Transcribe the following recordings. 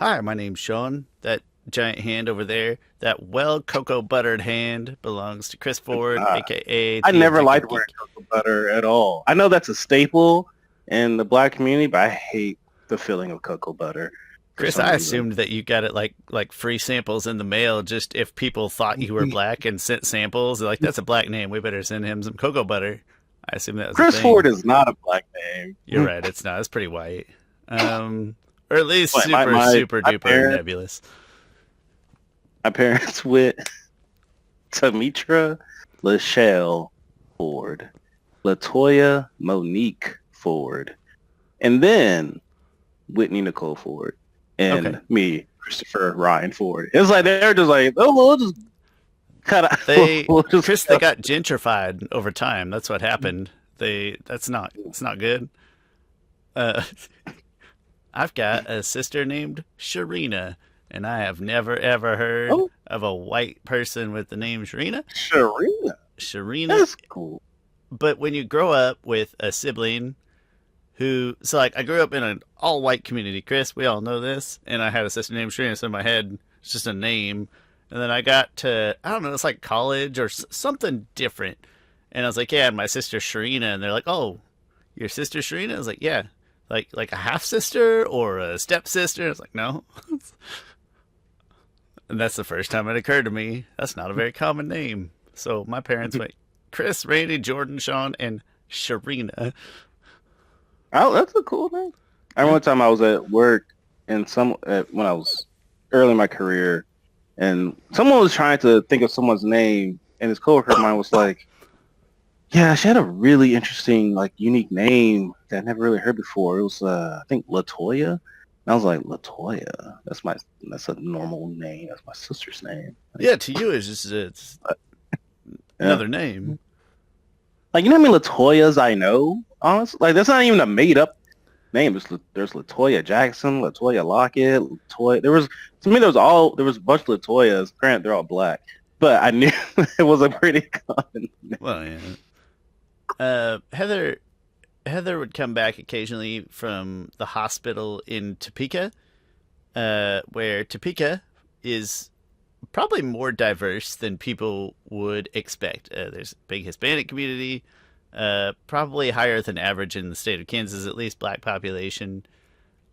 Hi, my name's Shawn. That giant hand over there, that well cocoa buttered hand belongs to Chris Ford, Uh, aka I the never Objective liked wearing Geek. cocoa butter at all. I know that's a staple in the black community, but I hate the feeling of cocoa butter for Chris, some I reason. assumed that you got it like free samples in the mail just if people thought you were black and sent samples. They're like, that's a black name. We better send him some cocoa butter. I assume that was a Chris Ford thing. is not a black You're name. right, it's not. It's pretty white. Or at least But my super, my super my duper parents nebulous. my parents with Tamitra Lachelle Ford, Latoya Monique Ford, and then Whitney Nicole Ford, Okay. and me, Christopher Ryan Ford. It's like they're just like, oh, we'll just cut out. They We'll just Chris, they got gentrified over time. That's what happened. It's not good. Uh, I've got a sister named Sharina, and I have never ever heard oh, of a white person with the name Sharina. Sharina. Sharina, That's cool. but when you grow up with a sibling so like I grew up in an all white community, Chris, we all know this, and I had a sister named Sharina, so in my head it's just a name. And then I got to, I don't know, it's like college or something different. And I was like, yeah, and my sister Sharina, and they're like, oh, your sister Sharina? I was like, yeah, like a half sister or a stepsister. I was like, no. And that's the first time it occurred to me. That's not a very common name. So my parents went Chris, Randy, Jordan, Shawn, and Sharina. Oh, that's a cool thing. I remember Yeah. one time I was at work and when I was early in my career, and someone was trying to think of someone's name, and his coworker of mine was like, "Yeah, she had a really interesting, like, unique name that I never really heard before. It was, I think, Latoya." And I was like, "Latoya? That's a normal name. That's my sister's name." Like, Yeah, to you it's yeah. another name. Like, you know how many Latoyas I know? Honestly, like that's not even a made up name. There's Latoya Jackson, Latoya Lockett, Latoya. There was a bunch of Latoyas. Granted, they're all black, but I knew it was a pretty common name. Well, yeah. Heather would come back occasionally from the hospital in Topeka, where Topeka is probably more diverse than people would expect. There's a big Hispanic community, probably higher than average in the state of Kansas, at least black population.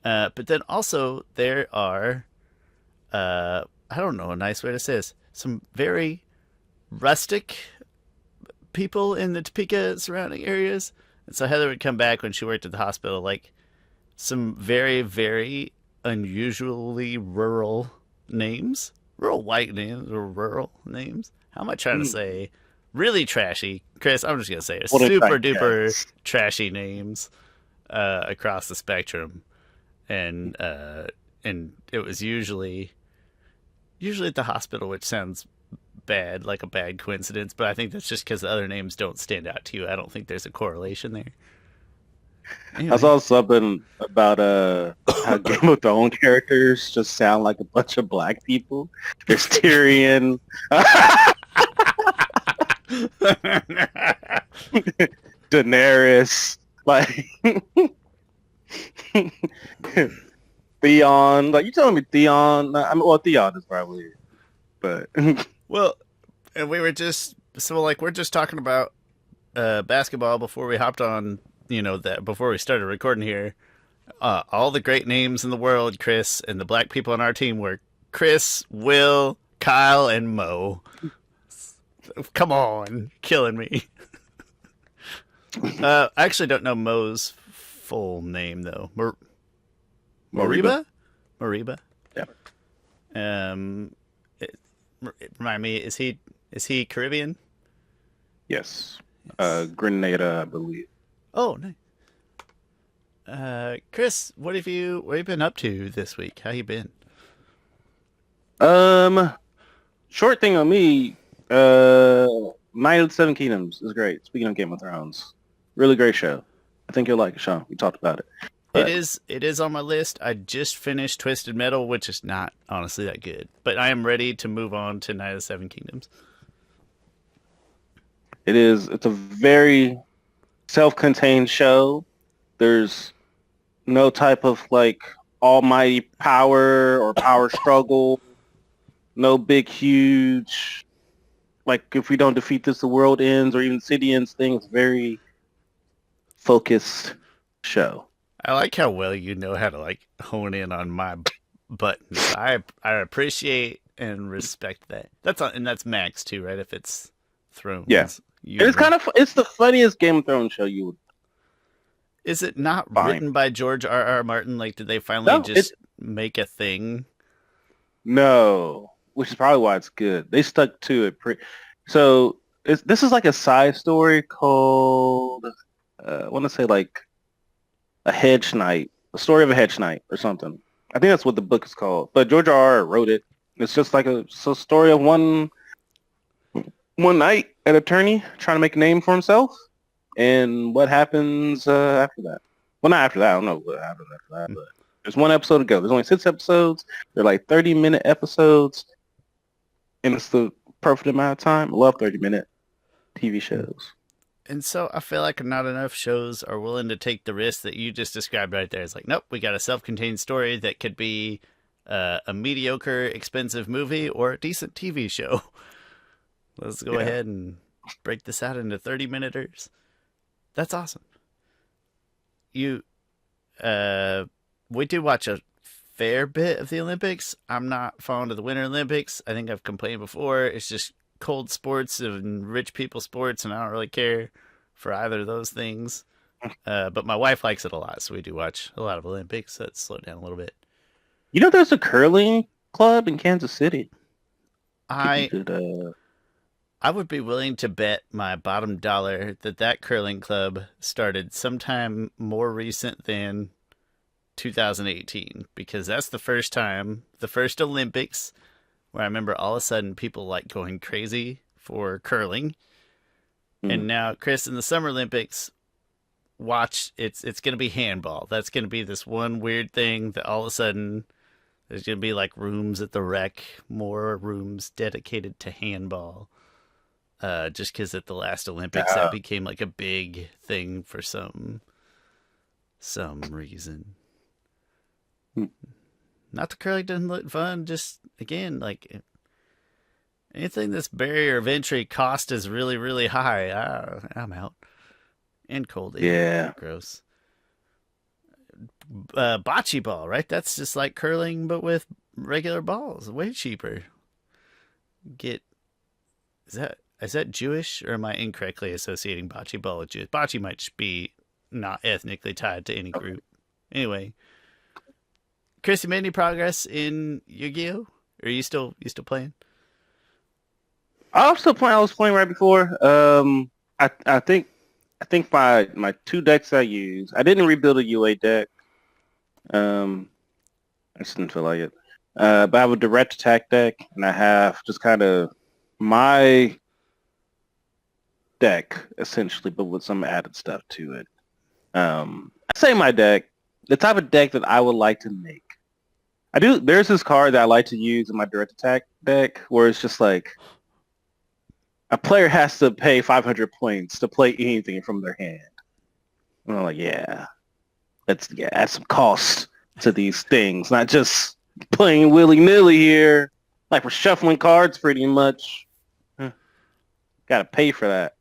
But then also there are, I don't know a nice way to say this, some very rustic people in the Topeka surrounding areas. And so Heather would come back when she worked at the hospital, like some very, very unusually rural names, rural white names or rural names. How am I trying to say? Really trashy, Chris. I'm just gonna say it. What did I Super duper guess? trashy names across the spectrum, and it was usually at the hospital, which sounds bad, like a bad coincidence. But I think that's just because the other names don't stand out to you. I don't think there's a correlation there. I Anyway, saw something about how Game of Thrones characters just sound like a bunch of black people. There's Tyrion, Daenerys, like Theon. Like you telling me Theon? I mean, well, Theon is probably, it, but well, and we're just talking about basketball before we hopped on. That before we started recording here, all the great names in the world, Chris, and the black people on our team were Chris, Will, Kyle, and Mo. Come on, killing me. I actually don't know Mo's full name though. Moriba. Moriba? Moriba. Yeah. Um, remind me, is he Caribbean? Yes. Yes. Grenada, I believe. Oh, nice. Chris, what have you been up to this week? How you been? Um, Short thing on me. Night of the Seven Kingdoms is great. Speaking of Game of Thrones, really great show. I think you'll like it, Sean. We talked about it, but It is on my list. I just finished Twisted Metal, which is not honestly that good, but I am ready to move on to Night of the Seven Kingdoms. it's a very self-contained show. There's no type of like almighty power or power struggle. No big, huge, like if we don't defeat this, the world ends, or even the city ends thing. It's very focused show. I like how well you know how to like hone in on my buttons. I appreciate and respect that. And that's Max too, right? If it's Yeah. Thrones, And it's you kind of, it's the funniest Game of Thrones show you would is it not find. written by George R. R. Martin? Like, did they finally No, just make a thing? no, which is probably why it's good. They stuck to it. So this is like a side story called, I want to say like a hedge knight, the story of a hedge knight or something. I think that's what the book is called. But George R. R. wrote it. It's just like a story of one knight, an attorney trying to make a name for himself, and what happens after that. Well, not after that. I don't know what happens after that, but there's one episode to go. There's only 6 episodes. They're like 30-minute episodes, and it's the perfect amount of time. I love 30-minute TV shows. And so I feel like not enough shows are willing to take the risk that you just described right there. It's like, nope, we got a self-contained story that could be a mediocre, expensive movie or a decent TV show. Let's go ahead and break this out into 30-minuters. That's awesome. You, we do watch a fair bit of the Olympics. I'm not fond of the Winter Olympics. I think I've complained before. It's just cold sports and rich people sports, and I don't really care for either of those things. But my wife likes it a lot, so we do watch a lot of Olympics. So it's slowed down a little bit. You know, there's a curling club in Kansas City. I Could, I would be willing to bet my bottom dollar that that curling club started sometime more recent than 2018, because that's the first time, the first Olympics, where I remember all of a sudden people like going crazy for curling. And now, Chris, in the Summer Olympics, watch it's going to be handball. That's going to be this one weird thing that all of a sudden there's going to be like rooms at the rec, more rooms dedicated to handball. Just because at the last Olympics that became like a big thing for some reason. Not the curling doesn't look fun. Just again, like anything that's barrier of entry cost is really really high. I'm out. And cold. yeah. Gross. Bocce ball, right? That's just like curling, but with regular balls. Way cheaper. Is that Jewish, or am I incorrectly associating bocce ball with Jewish? Bocce might be not ethnically tied to any group. Anyway, Chris, you made any progress in Yu-Gi-Oh? Or are you still playing? I'm still playing. I was playing right before. I think my two decks I use. I didn't rebuild a UA deck. I just didn't feel like it. But I have a direct attack deck, and I have just kind of my deck essentially, but with some added stuff to it. I say my deck, the type of deck that I would like to make. There's this card that I like to use in my direct attack deck where it's just like a player has to pay 500 points to play anything from their hand. And I'm like, let's add some cost to these things, not just playing willy-nilly here. Like we're shuffling cards pretty much. Got to pay for that.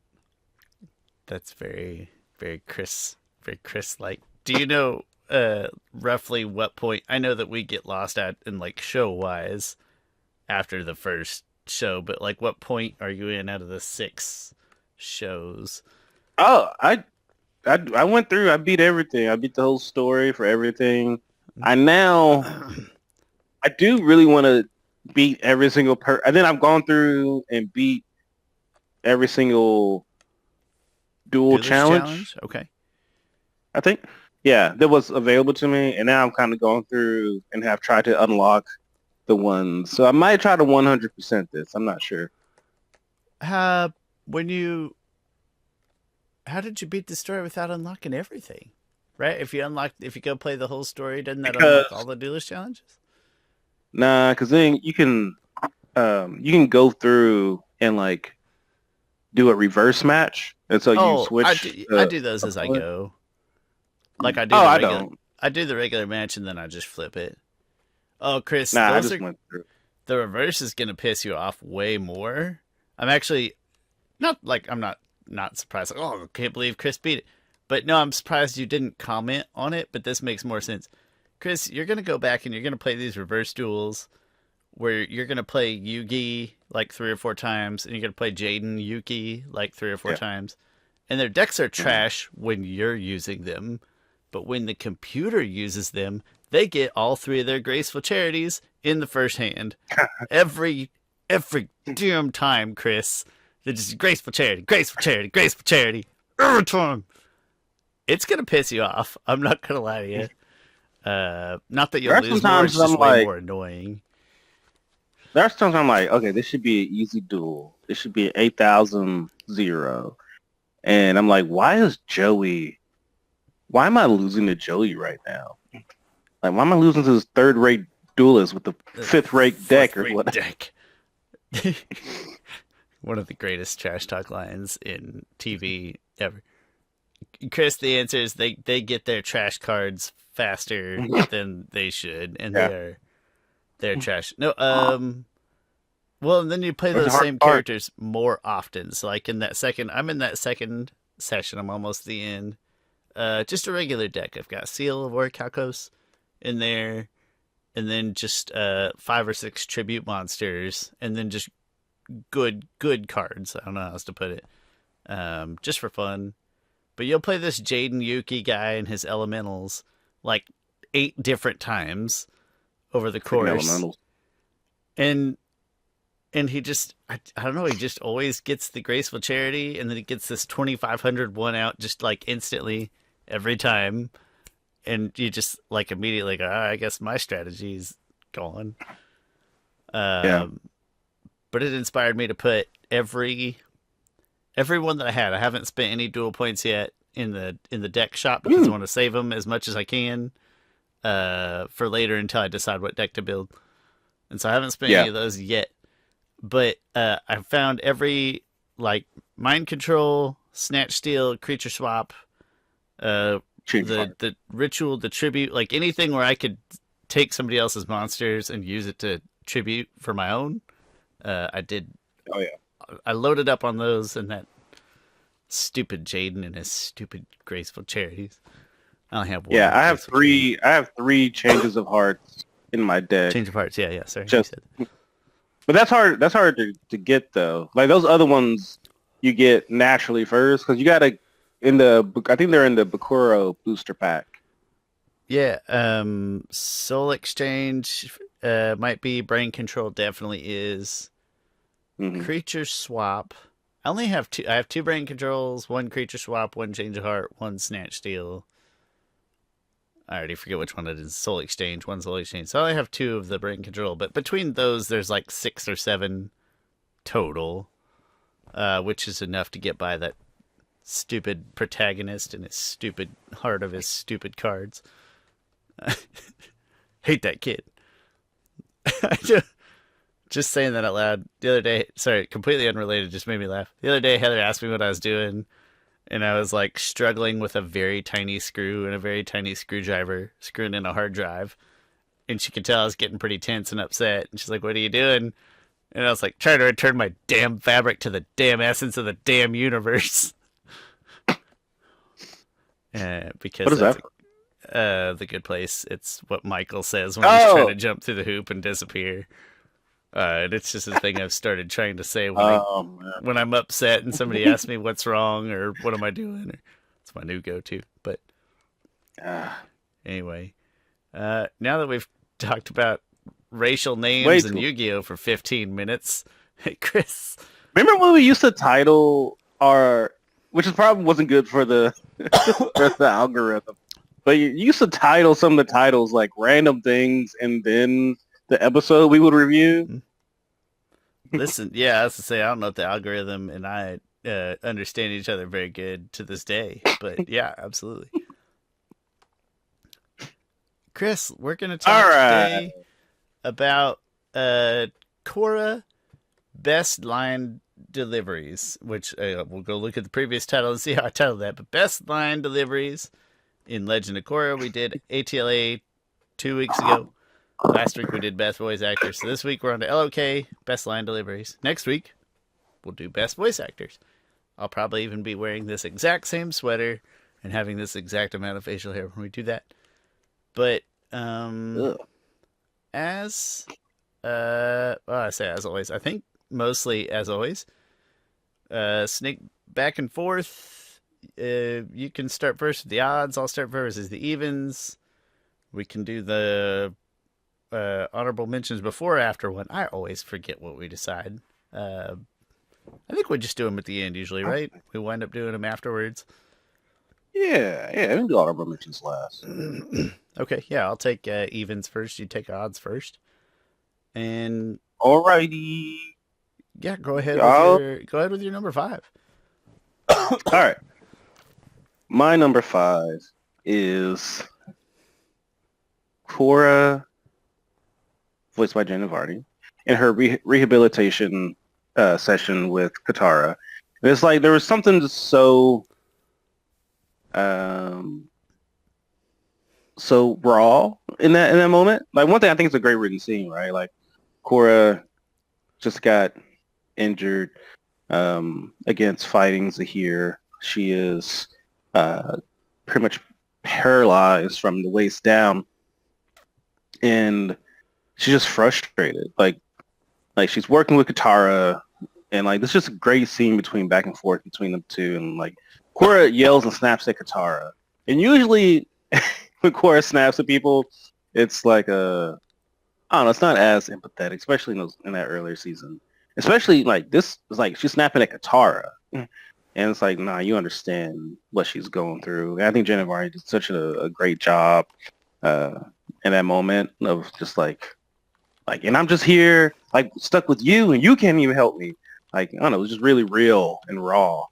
That's very, very Chris-like. Do you know roughly what point? I know that we get lost at in like show-wise after the first show, but like what point are you in out of the 6 shows? Oh, I went through. I beat everything. I beat the whole story for everything. I do really want to beat every single and then I've gone through and beat every single dual challenge. Okay. I think. Yeah, that was available to me, and now I'm kind of going through and have tried to unlock the ones. So I might try to 100% this. I'm not sure. How did you beat the story without unlocking everything? Right? If you go play the whole story, doesn't that unlock all the duelist challenges? Nah, because then you can go through and like do a reverse match, and so you switch. I do those as I go. Like I do. I don't. I do the regular match and then I just flip it. Oh, Chris, Nah, I those just are went through. the reverse is gonna piss you off way more. I'm actually I'm not surprised. Like, oh, I can't believe Chris beat it. But no, I'm surprised you didn't comment on it. But this makes more sense. Chris, you're gonna go back and you're gonna play these reverse duels where you're gonna play Yugi like 3 or 4 times, and you're gonna play Jaden Yuki like 3 or 4 Yeah. times, and their decks are Mhm. trash when you're using them, but when the computer uses them, they get all 3 of their graceful charities in the first hand. Every damn time, Chris. They're just graceful charity, graceful charity, graceful charity. Every time. It's gonna piss you off. I'm not gonna lie to you. Not that There you'll are lose more. sometimes It's I'm just way like, more annoying. okay, this should be an easy duel. This should be an 8,000-0. And I'm like, why am I losing to Joey right now? Like, why am I losing to this third-rate duelist with the fifth-rate deck or Fourth-rate what? deck. One of the greatest trash talk lines in TV ever. Chris, the answer is they get their trash cards faster than they should, and Yeah. they're trash. No, well, and then you play It's a those hard same part. characters more often. So like I'm in that second session. I'm almost the end. Just a regular deck. I've got Seal of Orichalcos in there, and then just 5 or 6 tribute monsters, and then just good cards. I don't know how else to put it. Just for fun. But you'll play this Jaden Yuki guy and his elementals like 8 different times over the Freaking course, elementals. and he just I don't know, he just always gets the graceful charity, and then he gets this 2,500 one out just like instantly every time, and you just like immediately go, I guess my strategy is gone. Yeah. But it inspired me to put every one that I had. I haven't spent any dual points yet in the deck shop because I Mm. want to save them as much as I can for later until I decide what deck to build. And so I haven't spent any Yeah. of those yet. But I found every like mind control, snatch steal, creature swap, Cheap fun. the ritual, the tribute, like anything where I could take somebody else's monsters and use it to tribute for my own. I did. Oh, yeah. I loaded up on those, and that stupid Jaden and his stupid graceful charities. I only have one. Yeah, I have graceful charity. I have 3 changes of hearts in my deck. Change of hearts. Yeah. Sorry, you Just, said. but that's hard. That's hard to get though. Like those other ones, you get naturally first because you gotta I think they're in the Bakuro booster pack. Yeah. Soul exchange might be. Brain control definitely is. Hmm. Creature swap. I only have 2. I have 2 brain controls, 1 creature swap, 1 change of heart, 1 snatch steal. I already forget which one it is. Soul exchange, 1 soul exchange. So I only have 2 of the brain control, but between those, there's like 6 or 7 total, which is enough to get by that stupid protagonist and his stupid heart of his stupid cards. Hate that kid. Just saying that out loud. The other day, sorry, completely unrelated, just made me laugh. The other day, Heather asked me what I was doing, and I was like struggling with a very tiny screw and a very tiny screwdriver screwing in a hard drive. And she could tell I was getting pretty tense and upset. And she's like, "What are you doing?" And I was like, "Trying to return my damn fabric to the damn essence of the damn universe." Because What is that's that? the good place. It's what Michael says when he's trying to jump through the hoop and disappear. And it's just a thing I've started trying to say Man. when I'm upset and somebody asks me what's wrong or what am I doing. It's my new go-to. But Ah, anyway, now that we've talked about racial way names and too. Yu-Gi-Oh for 15 minutes, hey Chris, Remember when we used to title our, which is probably wasn't good for the for the algorithm, but you used to title some of the titles like random things, and then the episode we would review. listen, yeah, I was to say I don't know if the algorithm and I understand each other very good to this day, but yeah, absolutely. Chris, we're gonna All talk right. today about Korra best line deliveries, which we'll go look at the previous title and see how I titled that. But best line deliveries In Legend of Korra, we did ATLA 2 weeks ago. Last week we did Best Voice Actors. So this week we're on to LOK, Best Line Deliveries. Next week we'll do Best Voice Actors. I'll probably even be wearing this exact same sweater and having this exact amount of facial hair when we do that. But Ugh. as I say as always, I think mostly as always. Snake back and forth. You can start first with the odds. I'll start first as the evens. We can do the honorable mentions before or after one. I always forget what we decide. I think we just do them at the end usually, right? We wind up doing them afterwards. Yeah, we can do honorable mentions last. Okay, yeah, I'll take evens first. You take odds first. And Alrighty. yeah, go ahead with your number 5. All right. My number 5 is Korra, voiced by Jenna Varney, in her rehabilitation session with Katara. And it's like there was something just so raw in that moment. Like one thing I think it's a great written scene, right? Like Korra just got injured against fighting Zahir. She is pretty much paralyzed from the waist down, and she's just frustrated. Like she's working with Katara, and like this is just a great scene back and forth between them two, and like Korra yells and snaps at Katara, and usually when Korra snaps at people, it's like I don't know, it's not as empathetic, especially in that earlier season. Especially like this is like she's snapping at Katara. And it's like, nah, you understand what she's going through. And I think Jenna Varney did such a great job in that moment of just like, and I'm just here, like stuck with you, and you can't even help me. Like, I don't know, it was just really real and raw.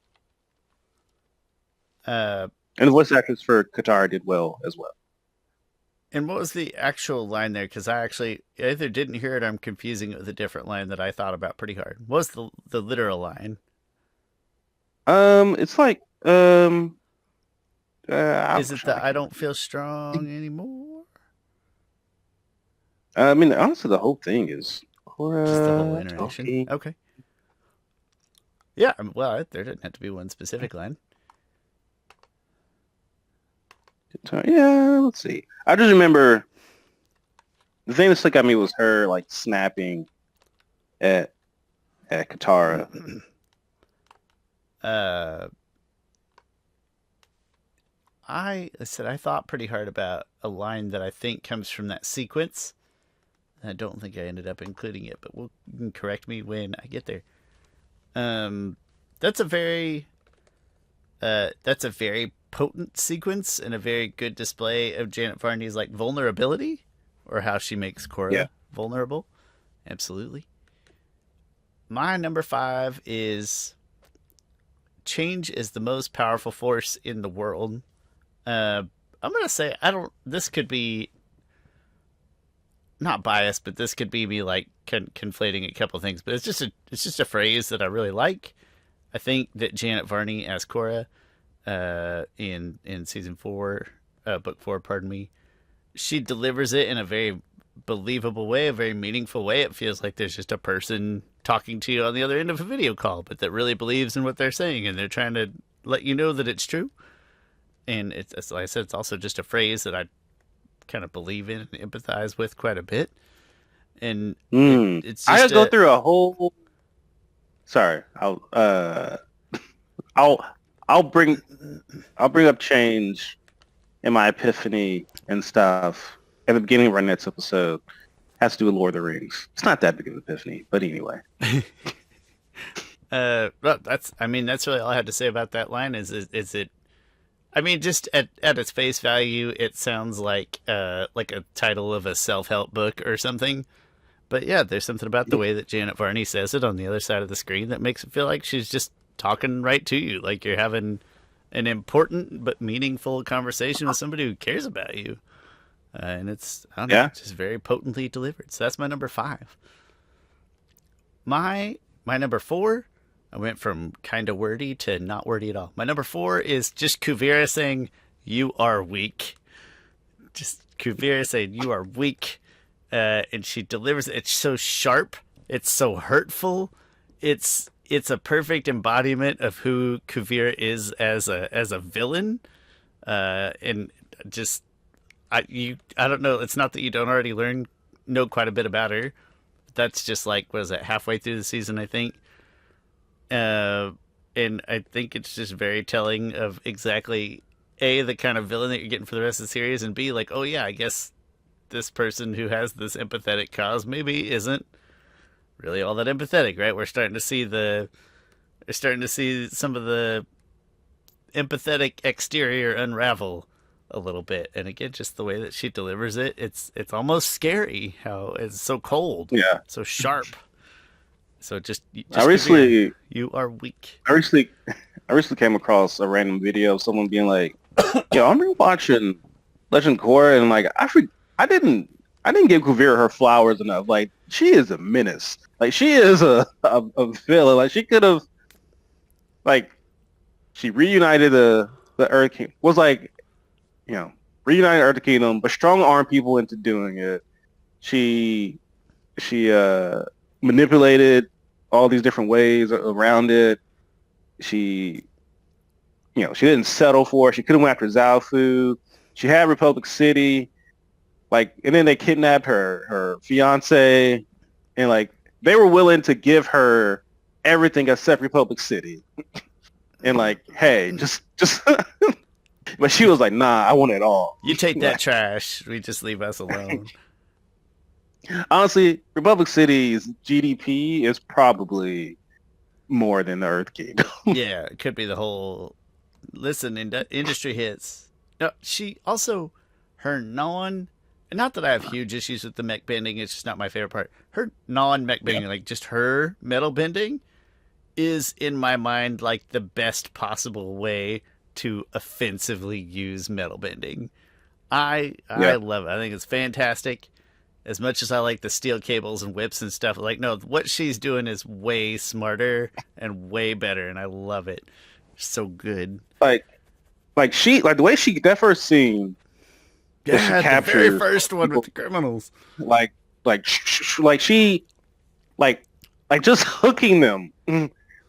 And the voice actors for Katara did well as well. And what was the actual line there? Because I actually either didn't hear it or I'm confusing it with a different line that I thought about pretty hard. What was the literal line? It's like, is it the I don't feel strong anymore? I mean, honestly, the whole thing is just the whole interaction. Okay. Yeah, well, there didn't have to be one specific line. Yeah, let's see. I just remember the thing that stuck at me was her like snapping at Katara. I thought pretty hard about a line that I think comes from that sequence. I don't think I ended up including it, but you can correct me when I get there. That's a very potent sequence and a very good display of Janet Varney's like vulnerability, or how she makes Korra vulnerable. Absolutely. My number 5 is change is the most powerful force in the world. I'm gonna say this could be not biased, but this could be me like conflating a couple things. But it's just a phrase that I really like. I think that Janet Varney as Korra, in season 4, book 4, pardon me, she delivers it in a very believable way, a very meaningful way. It feels like there's just a person talking to you on the other end of a video call, but that really believes in what they're saying, and they're trying to let you know that it's true. And it's like I said, it's also just a phrase that I kind of believe in and empathize with quite a bit. And it's just I gotta go through a whole. Sorry, I'll bring up change in my epiphany and stuff at the beginning of our next episode. Has to do with Lord of the Rings. It's not that big of an epiphany, but anyway. But that's really all I had to say about that line. Is it? I mean, just at its face value, it sounds like a title of a self-help book or something. But yeah, there's something about the way that Janet Varney says it on the other side of the screen that makes it feel like she's just talking right to you, like you're having an important but meaningful conversation with somebody who cares about you. And it's, I don't know, just very potently delivered. So that's my number 5. My number 4, I went from kind of wordy to not wordy at all. My number 4 is just Kuvira saying, you are weak. Just Kuvira saying, you are weak. And she delivers it. It's so sharp. It's so hurtful. It's a perfect embodiment of who Kuvira is as a villain. And just I don't know. It's not that you don't already know quite a bit about her. That's just like, was it halfway through the season, I think. And I think it's just very telling of exactly A, the kind of villain that you're getting for the rest of the series, and B, like, oh yeah, I guess this person who has this empathetic cause maybe isn't really all that empathetic, right? We're starting to see some of the empathetic exterior unravel a little bit. And again, just the way that she delivers it, it's almost scary how it's so cold, Yeah. so sharp. So just I recently, you are weak. I recently, I recently came across a random video of someone being like, "Yo, I'm rewatching Legend of Korra, and like, I didn't give Kuvira her flowers enough. Like, she is a menace. Like, she is a villain. Like, she could have, like, she reunited the Earth Kingdom. Was like, reunited Earth Kingdom, but strong arm people into doing it. She manipulated all these different ways around it. She didn't settle for it. She could have went after Zaofu. She had Republic City, like, and then they kidnapped her fiance, and like they were willing to give her everything except Republic City, and like, hey, just. But she was like, nah, I want it all. You take that trash. We just leave us alone. Honestly, Republic City's GDP is probably more than the Earth Kingdom. Yeah, it could be the whole. Listen, industry hits. No, she also not that I have huge issues with the mech bending. It's just not my favorite part. Her non-mech bending, like just her metal bending, is in my mind like the best possible way to offensively use metal bending. I love it. I think it's fantastic. As much as I like the steel cables and whips and stuff, like, no, what she's doing is way smarter and way better, and I love it. So good. Like the way that first scene. Yeah, the very first one with the criminals. Like she, just hooking them,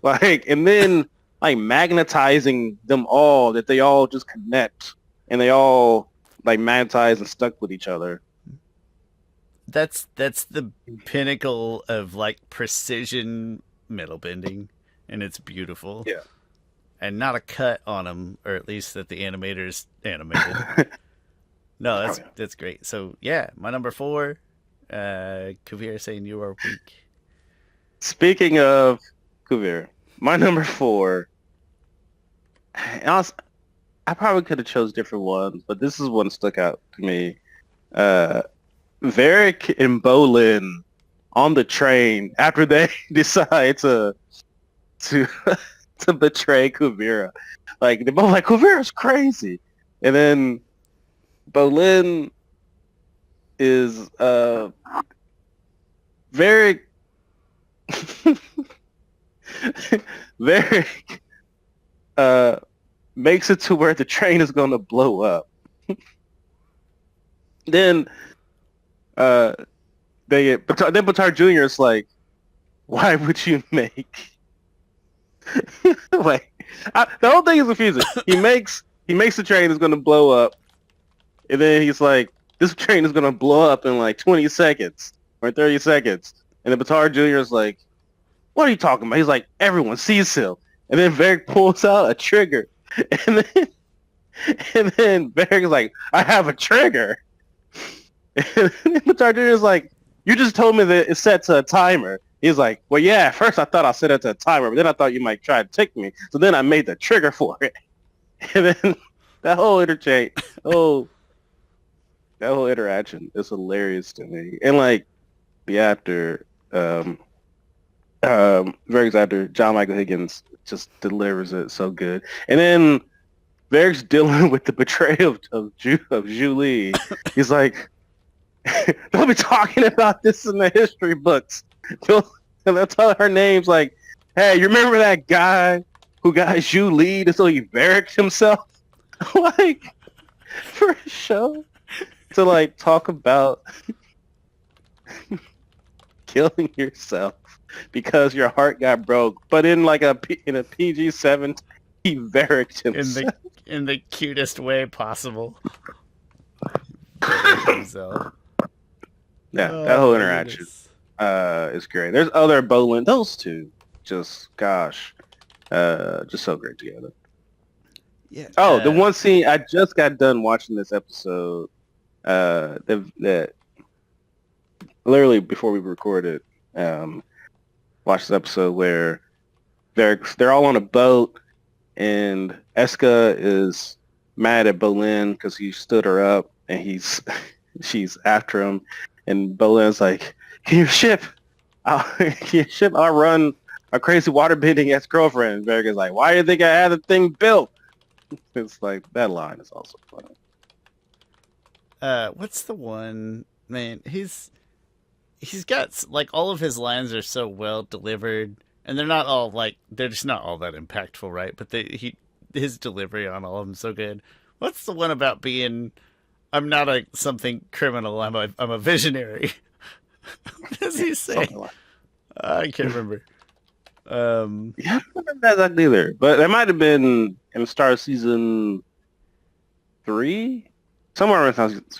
like, and then like magnetizing them all, that they all just connect and they all like magnetize and stuck with each other. That's the pinnacle of like precision metal bending, and it's beautiful. Yeah. And not a cut on them, or at least that the animators animated. No, that's great. So yeah, my number 4, Kuvira saying you are weak. Speaking of Kuvira, my number 4. I probably could have chose different ones, but this is one that stuck out to me. Varric and Bolin on the train after they decide to betray Kuvira. Like, they're both like, Kuvira's crazy, and then Bolin is Varric. Varric makes it to where the train is going to blow up. Then Batar Jr. is like, why would you make like, the whole thing is confusing. He makes the train is going to blow up, and then he's like, this train is going to blow up in like 20 seconds or 30 seconds. And then Batar Jr. is like, what are you talking about? He's like, everyone sees him. And then Varric pulls out a trigger. And then Varric is like, I have a trigger. And then Batar Jr. is like, you just told me that it's set to a timer. He's like, well, yeah, at first I thought I set it to a timer, but then I thought you might try to trick me. So then I made the trigger for it. And then that whole interaction is hilarious to me. And like the actor, Varric's actor, John Michael Higgins, just delivers it so good. And then Varric's dealing with the betrayal of Julie. He's like, they'll be talking about this in the history books. They'll tell her names like, hey, you remember that guy who got Julie until he Varric himself? Like, for a show to like talk about killing yourself because your heart got broke, but in like in a PG-17, he vericked in the himself. in the cutest way possible. Buried himself. Yeah, that Oh whole my interaction goodness. is great. There's other Bolin, those two, just gosh, just so great together. Yeah. Oh, the one scene I just got done watching this episode, that literally before we recorded, watched this episode where they're all on a boat and Eska is mad at Bolin because he stood her up and she's after him and Bolin's like, can you ship? Can you ship? I'll run a crazy waterbending ex-girlfriend. And Verga's like, why do you think I had the thing built? It's like, that line is also funny. What's the one man? He's got like all of his lines are so well delivered, and they're just not all that impactful, right? But his delivery on all of them is so good. What's the one about being? I'm not a something criminal. I'm a visionary. What does he say? Something like I can't remember. Um, yeah, I don't remember that either. But it might have been in Star season 3? Somewhere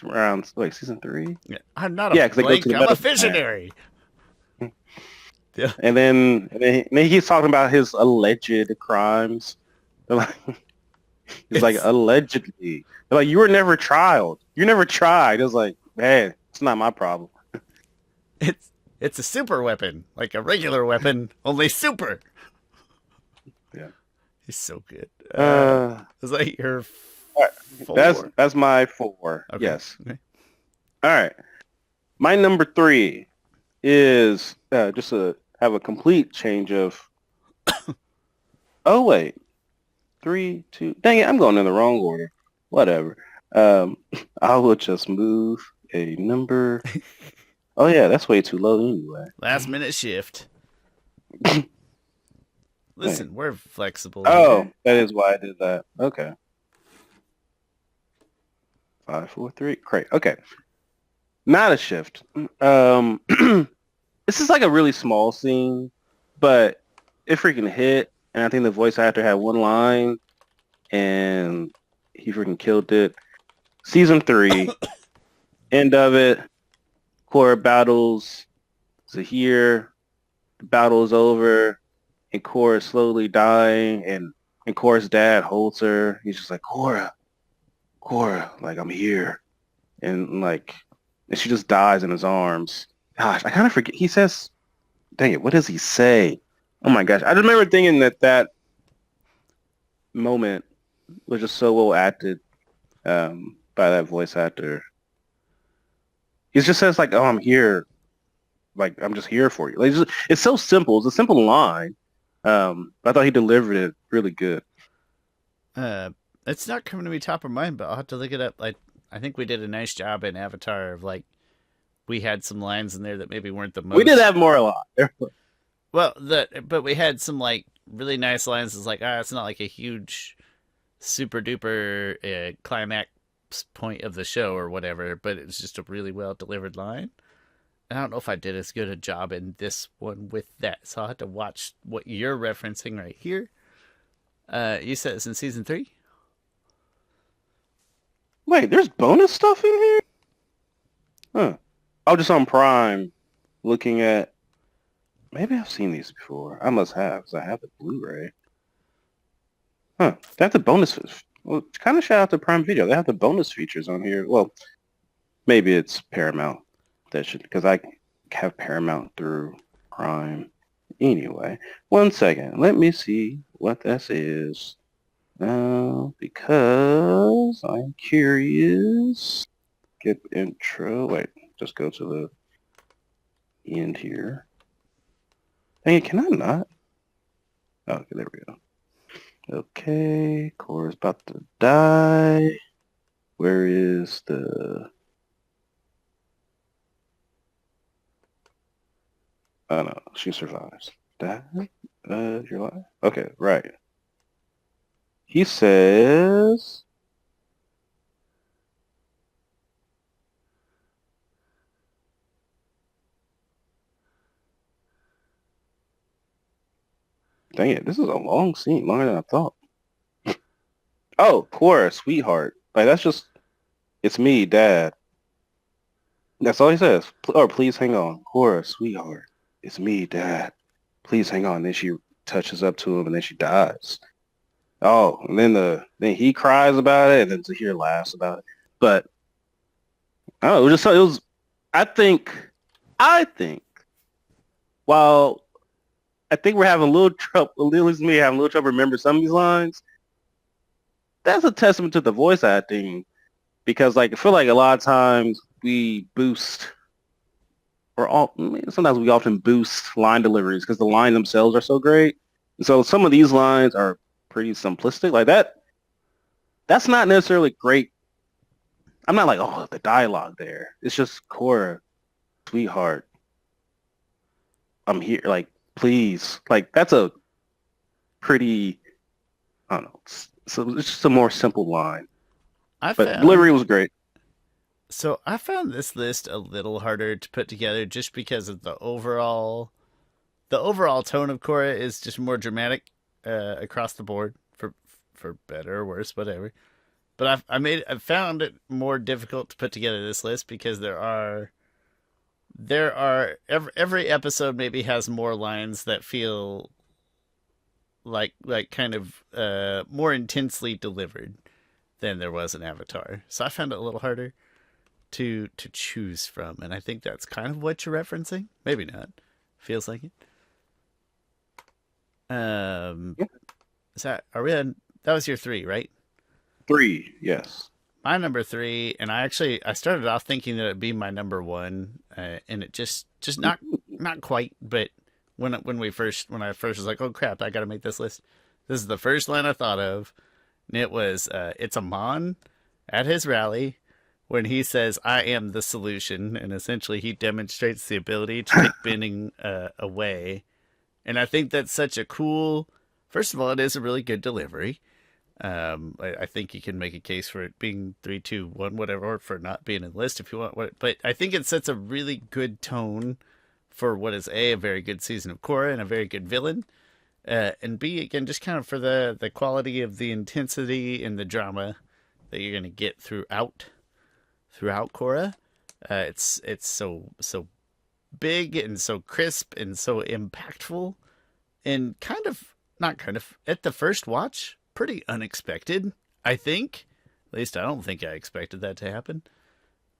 around like season 3? I'm not a Yeah, because they go to blank. the I'm a medical plant. visionary. Yeah, And then he's talking about his alleged crimes. They're like, he's like, it's allegedly. They're like, you were never tried. You never tried. It's like, man, it's not my problem. it's it's a super weapon, like a regular weapon, only super. Yeah. He's so good. Uh, Is that your all right. four? That's my 4. Okay. Yes. Okay. All right. My number 3 is just to have a complete change of. Oh wait, 3, 2. Dang it, I'm going in the wrong order. Whatever. Um, I will just move a number. Oh yeah, that's way too low anyway. Last minute shift. Listen, we're flexible Oh, here. that is why I did that. Okay. 5, 4, 3. Great. Okay. Not a shift. This is like a really small scene, but it freaking hit. And I think the voice actor had one line, and he freaking killed it. Season 3, end of it. Korra battles Zahir. The battle is over, and Korra is slowly dying, and Korra's dad holds her. He's just like, Korra, like, I'm here. And like, and she just dies in his arms. Gosh, I kind of forget. He says, dang it, what does he say? Oh my gosh. I just remember thinking that moment was just so well acted by that voice actor. He just says like, oh, I'm here. Like, I'm just here for you. Like, it's so simple. It's a simple line. But I thought he delivered it really good. It's not coming to me top of mind, but I'll have to look it up. Like, I think we did a nice job in Avatar of like we had some lines in there that maybe weren't the most. We did have more a lot. Well, but we had some like really nice lines. It's like, it's not like a huge, super duper climax point of the show or whatever, but it's just a really well delivered line. I don't know if I did as good a job in this one with that, so I'll have to watch what you're referencing right here. You said it's in season 3? Wait, there's bonus stuff in here? Huh. I was just on Prime looking at... Maybe I've seen these before. I must have, because I have the Blu-ray. Huh. They have the bonus... Well, kind of shout out to Prime Video. They have the bonus features on here. Well, maybe it's Paramount. That should... Because I have Paramount through Prime. Anyway, 1 second. Let me see what this is. Because I'm curious. Skip intro. Wait, just go to the end here. Dang it, can I not? Oh, okay, there we go. Okay, Korra's about to die. Where is the... Oh no, she survives. Die? You're alive? Okay, right. He says... Dang it, this is a long scene, longer than I thought. Oh, Korra, sweetheart. Like that's just it's me, Dad. That's all he says. Or please hang on. Korra, sweetheart. It's me, Dad. Please hang on. Then she touches up to him and then she dies. Oh, and then he cries about it and then Zahir laughs about it. But I don't know, it was I think I think while I think we're having a little trouble, at least me having a little trouble remembering some of these lines, that's a testament to the voice acting because like I feel like a lot of times we boost or all sometimes we often boost line deliveries because the lines themselves are so great. And so some of these lines are pretty simplistic. Like that's not necessarily great. I'm not like, oh, the dialogue there. It's just Korra, sweetheart. I'm here. Like, please. Like, that's a pretty, I don't know. So it's just a more simple line. I But found delivery was great. I found this list a little harder to put together just because of the overall tone of Korra is just more dramatic across the board for better or worse, whatever. But I found it more difficult to put together this list because there are every episode maybe has more lines that feel like kind of more intensely delivered than there was in Avatar. So I found it a little harder to choose from, and I think that's kind of what you're referencing. Maybe not. Feels like it. Yeah. Is that are we on? That was your three, right? 3, yes. My number three, and I started off thinking that it'd be my number one, and it just not quite. But when I first was like, oh crap, I got to make this list. This is the first line I thought of, and it was it's Amon at his rally when he says, "I am the solution," and essentially he demonstrates the ability to take bending away, and I think that's such a cool. First of all, it is a really good delivery. I think you can make a case for it being 3, 2, 1, whatever, or for not being in the list if you want. But I think it sets a really good tone for what is a very good season of Korra and a very good villain, and B again just kind of for the quality of the intensity and the drama that you're gonna get throughout Korra. It's so big and so crisp and so impactful and kind of at the first watch pretty unexpected, I think. At least I don't think I expected that to happen.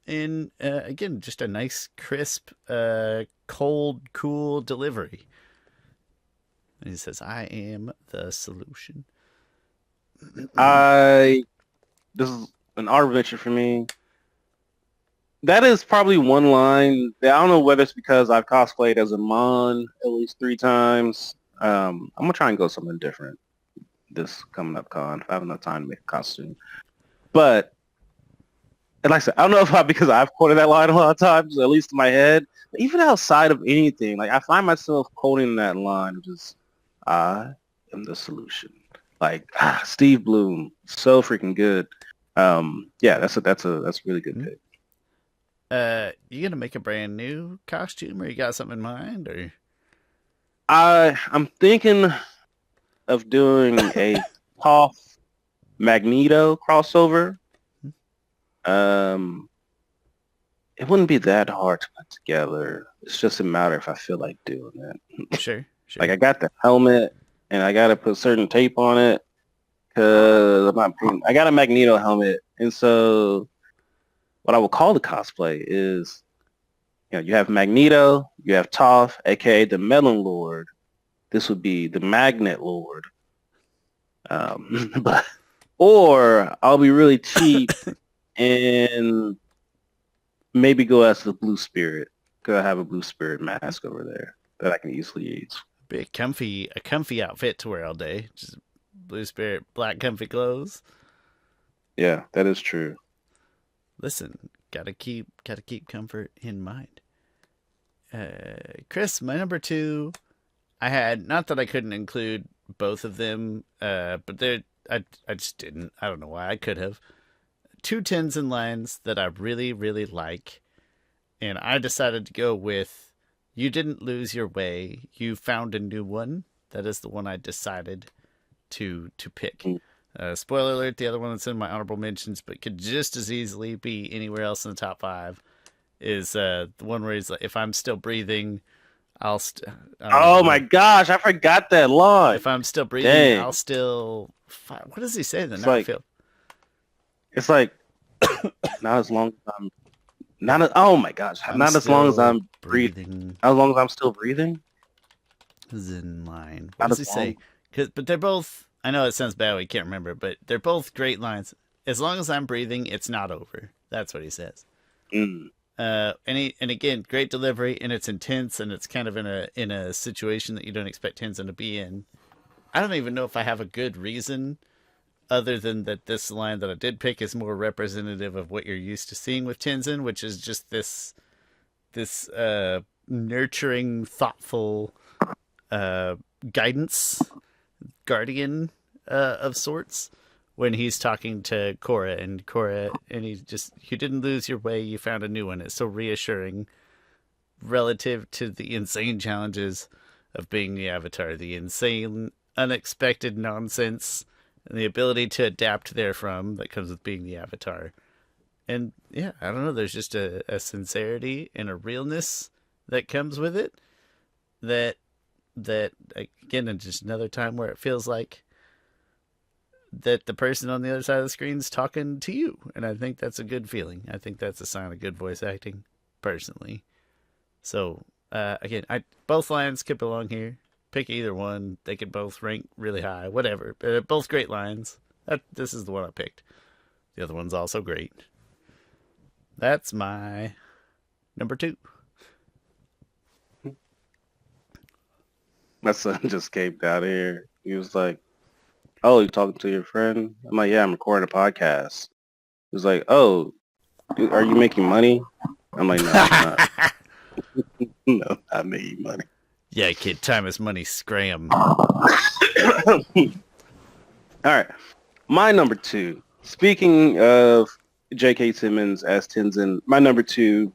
And again, just a nice, crisp, cold, cool delivery. And he says, I am the solution. I this is an art adventure for me. That is probably one line that I don't know whether it's because I've cosplayed as a Mon at least 3 times. I'm gonna try and go something different this coming up con if I have enough time to make a costume. But and like I said, I don't know if because I've quoted that line a lot of times, at least in my head. But even outside of anything, like I find myself quoting that line, which is I am the solution. Like Steve Bloom, so freaking good. Yeah, that's a really good pick. You gonna make a brand new costume, or you got something in mind, or? I'm thinking of doing a Toph Magneto crossover. Um, it wouldn't be that hard to put together. It's just a matter if I feel like doing it. Sure, sure. Like I got the helmet and I got to put certain tape on it because I got a Magneto helmet, and so what I would call the cosplay is, you have Magneto, you have Toph, aka the Melon Lord. This would be the Magnet Lord. But or I'll be really cheap and maybe go as the Blue Spirit because I have a Blue Spirit mask over there that I can easily use. Be a comfy outfit to wear all day. Just blue spirit, black comfy clothes. Yeah, that is true. Listen, gotta keep comfort in mind. Chris, my number two, I had not that I couldn't include both of them, but I just didn't. I don't know why. I could have. Two Tenzin lines that I really, really like. And I decided to go with You didn't lose your way. You found a new one. That is the one I decided to pick. Spoiler alert: the other one that's in my honorable mentions, but could just as easily be anywhere else in the top 5, is the one where he's like, "If I'm still breathing, I'll." I don't Oh even my know. gosh, I forgot that line. If I'm still breathing, Dang. I'll still. What does he say then? It's Now I like feel. it's like not as long as I'm If not as, oh my gosh, I'm not as long as still I'm breathing. breathing, As long as I'm still breathing. is in line. What Not does as he say? long. But they're both. I know it sounds bad. We can't remember, but they're both great lines. As long as I'm breathing, it's not over. That's what he says. Mm. And again, great delivery, and it's intense, and it's kind of in a situation that you don't expect Tenzin to be in. I don't even know if I have a good reason other than that this line that I did pick is more representative of what you're used to seeing with Tenzin, which is just this nurturing, thoughtful guidance guardian of sorts when he's talking to Korra, and he's just, you didn't lose your way, you found a new one. It's so reassuring relative to the insane challenges of being the Avatar, the insane, unexpected nonsense, and the ability to adapt therefrom that comes with being the Avatar. And yeah, I don't know, there's just a sincerity and a realness that comes with it that again, it's just another time where it feels like that the person on the other side of the screen is talking to you, and I think that's a good feeling. I think that's a sign of good voice acting, personally. So again, I both lines could belong here. Pick either one; they could both rank really high. Whatever, both great lines. This is the one I picked. The other one's also great. That's my number 2. My son just came down here. He was like, "Oh, you talking to your friend?" I'm like, "Yeah, I'm recording a podcast." He was like, "Oh, are you making money?" I'm like, "No, I'm not. No, not making money." Yeah, kid, time is money. Scram. All right, my number 2. Speaking of J.K. Simmons as Tenzin, my number 2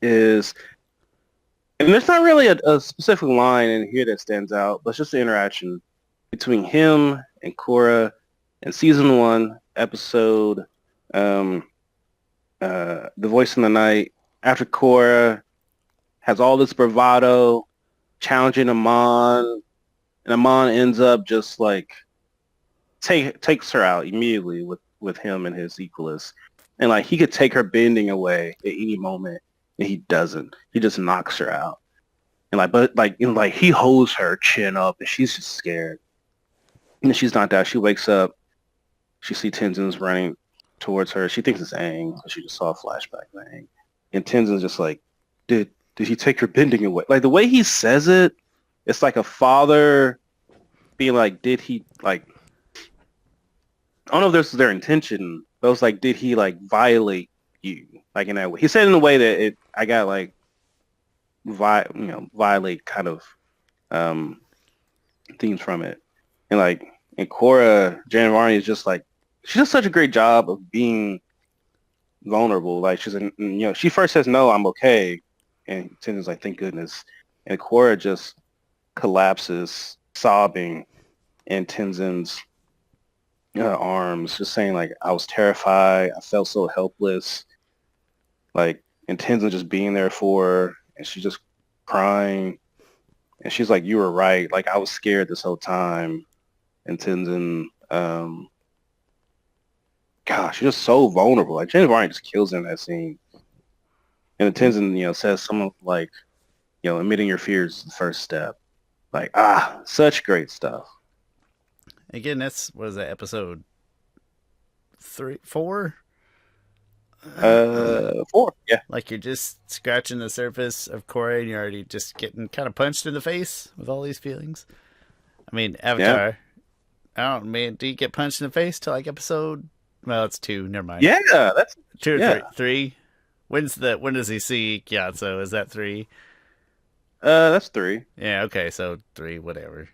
is, and there's not really a specific line in here that stands out, but it's just the interaction between him and Korra in season 1, episode The Voice in the Night. After Korra has all this bravado, challenging Amon, and Amon ends up just like takes her out immediately with him and his equalists. And like he could take her bending away at any moment, and he doesn't. He just knocks her out. And like, but like, you know, like he holds her chin up, and she's just scared. And then she's knocked out. She wakes up. She sees Tenzin's running towards her. She thinks it's Aang, so she just saw a flashback of Aang. And Tenzin's just like, did he take her bending away? Like the way he says it, it's like a father being like, did he like? I don't know if this was their intention, but it was like, did he like violate you? Like in that way. He said it in a way that I got like violate kind of themes from it. And like, and Korra, Jane Varney is just like, she does such a great job of being vulnerable. Like she's, she first says, no, I'm okay. And Tenzin's like, thank goodness. And Korra just collapses, sobbing in Tenzin's arms, just saying like, I was terrified. I felt so helpless. Like, and Tenzin just being there for her, and she's just crying. And she's like, you were right. Like, I was scared this whole time. And Tenzin, gosh, she's just so vulnerable. Like, James Bryan just kills her in that scene. And Tenzin, says something like, admitting your fears is the first step. Like, such great stuff. Again, what is that, episode 3, 4? 4, yeah. Like you're just scratching the surface of Korra, and you're already just getting kind of punched in the face with all these feelings. I mean, Avatar. Yeah. I don't mean, do you get punched in the face till like episode? Well, it's 2. Never mind. Yeah, that's 2 or 3. When does he see Gyatso? Is that 3? That's 3. Yeah. Okay. So 3. Whatever.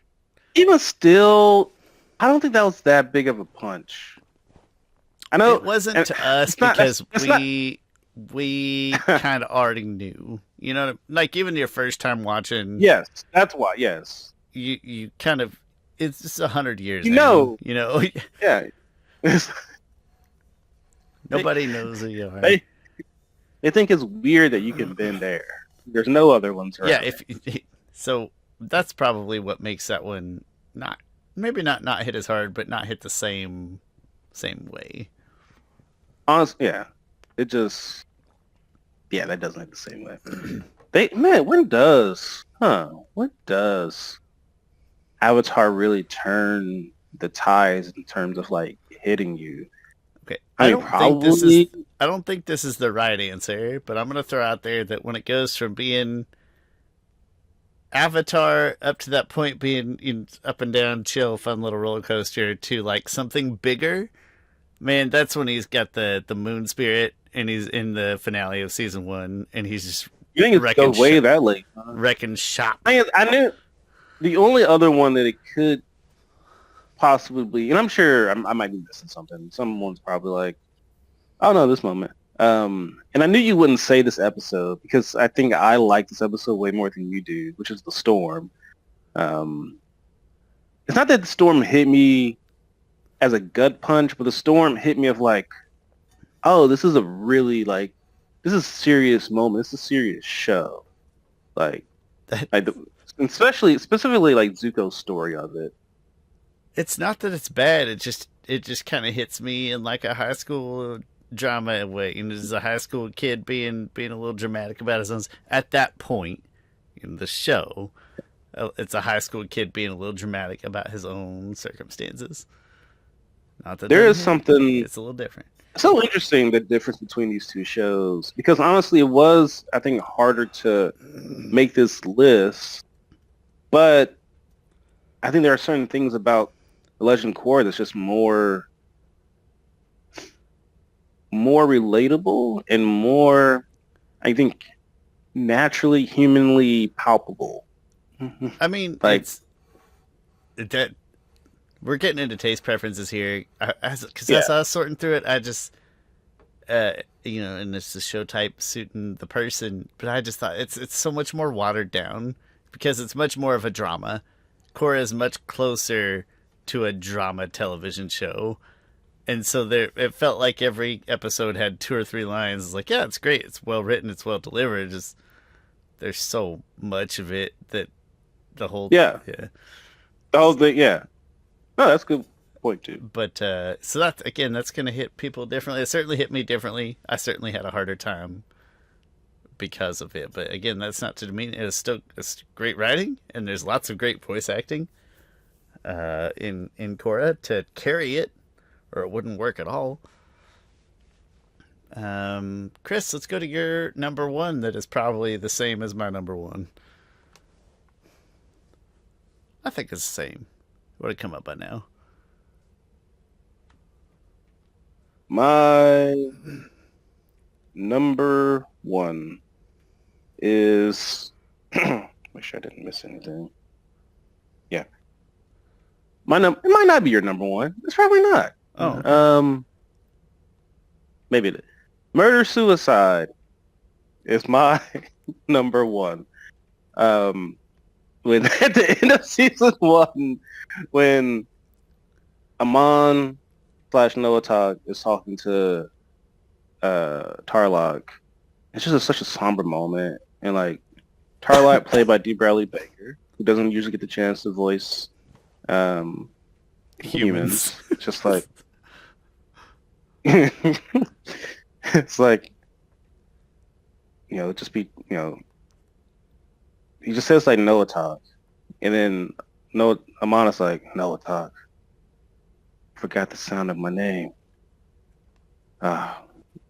Even still, I don't think that was that big of a punch. I know it wasn't to us because we kind of already knew. You know, like even your first time watching. Yes, that's why. Yes. you kind of it's just 100 years You now. know, You know, yeah. they, nobody knows who you are. they they think it's weird that you can bend air. There's no other ones Yeah, around if so, that's probably what makes that one not maybe not hit as hard, but not hit the same way. honestly, yeah. It just yeah, that doesn't hit the same way. They man, when does Avatar really turn the tides in terms of like hitting you? Okay, I mean, probably. I don't think this is the right answer, but I'm gonna throw out there that when it goes from being Avatar up to that point being up and down, chill, fun little roller coaster to like something bigger, man, that's when he's got the moon spirit and he's in the finale of season 1 and he's just You think it goes way that late? Huh? wrecking shop. I knew the only other one that it could possibly be, and I'm sure I might be missing something. Someone's probably like, "Oh no, this moment." And I knew you wouldn't say this episode because I think I like this episode way more than you do, which is the storm. Um, it's not that the storm hit me as a gut punch, but the storm hit me of like, "Oh, this is a really like, this is a serious moment. This is a serious show." Like, like specifically like Zuko's story of it. It's not that it's bad. It just kind of hits me in like a high school drama way. And as a high school kid being a little dramatic about his own at that point in the show, it's a high school kid being a little dramatic about his own circumstances. Not that There is something. It's a little different. So interesting, the difference between these two shows, because honestly it was, I think, harder to make this list, but I think there are certain things about the Legend of Korra that's just more relatable and more, I think, naturally humanly palpable. I mean, Like, it's that we're getting into taste preferences here. Because yeah, as I was sorting through it, I just, and it's the show type suiting the person. But I just thought it's so much more watered down because it's much more of a drama. Korra is much closer to a drama television show, and so there it felt like every episode had 2 or 3 lines. It's like, yeah, it's great, it's well written, it's well delivered. Just there's so much of it that the whole yeah, yeah. the whole thing, yeah. No, that's a good point too. But so that's again, that's gonna hit people differently. It certainly hit me differently. I certainly had a harder time because of it. But again, that's not to demean it. It's great writing, and there's lots of great voice acting in Korra to carry it, or it wouldn't work at all. Chris, let's go to your number one. That is probably the same as my number one. I think it's the same. Would have come up by now. My number one is make sure I didn't miss anything. Yeah. It might not be your number one. It's probably not. Oh. Maybe it is. Murder Suicide is my number one. When at the end of season 1, when Amon / Noatog is talking to Tarlok, it's just such a somber moment, and like Tarlok, played by D. Bradley Baker, who doesn't usually get the chance to voice humans. Just like it's like, just be, he just says like Noatog, and then Amon is like, Noatog, forgot the sound of my name. And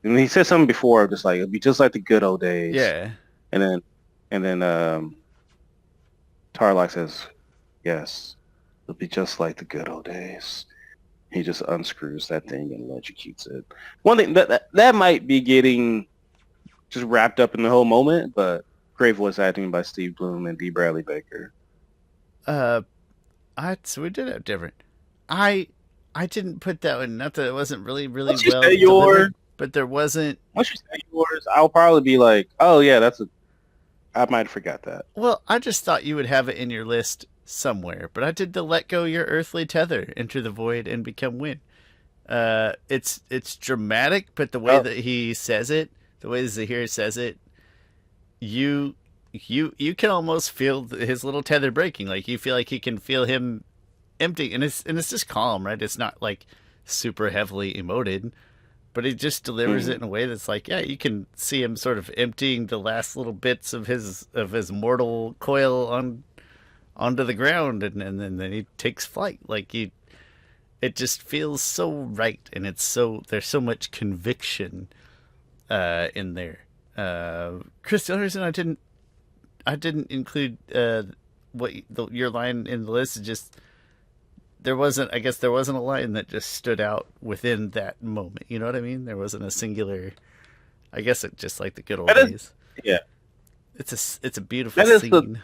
he said something before, just like, it'd be just like the good old days. Yeah. And then Tarlok says, yes, it'll be just like the good old days. He just unscrews that thing and electrocutes it. One thing that might be getting just wrapped up in the whole moment, but great voice acting by Steve Bloom and D. Bradley Baker. So we did have different. I didn't put that one. Not that it wasn't really well delivered, but there wasn't. Once you say yours, I'll probably be like, oh yeah, I might forget that. Well, I just thought you would have it in your list somewhere, but I did to let go your earthly tether, enter the void, and become wind. It's dramatic, but the way Oh, that he says it, the way Zahir says it, you you can almost feel his little tether breaking. Like you feel like you can feel him empty, and it's just calm, right? It's not like super heavily emoted, but he just delivers it mm, in a way that's like, yeah, you can see him sort of emptying the last little bits of his mortal coil onto the ground, and then he takes flight. Like you, it just feels so right, and it's so there's so much conviction in there. Chris, the only reason I didn't include your line in the list is just there wasn't, I guess there wasn't a line that just stood out within that moment. You know what I mean? There wasn't a singular. I guess it just like the good old that is, days. yeah, It's a beautiful that is the, scene.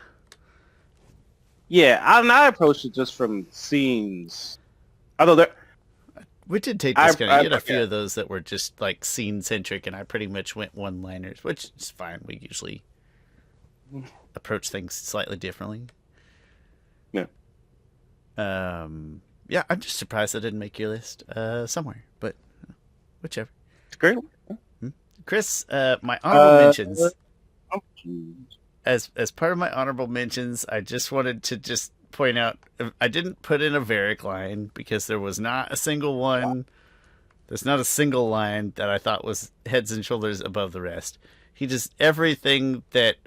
yeah. I approached it just from scenes. Although there, We did take this kind of. You had a few yeah, of those that were just like scene centric, and I pretty much went one liners, which is fine. We usually approach things slightly differently. yeah, Yeah, I'm just surprised I didn't make your list somewhere, but whichever. it's great. Chris, my honorable Uh, mentions. As part of my honorable mentions, I just wanted to just point out I didn't put in a Varric line because there was not a single one. There's not a single line that I thought was heads and shoulders above the rest. He just everything that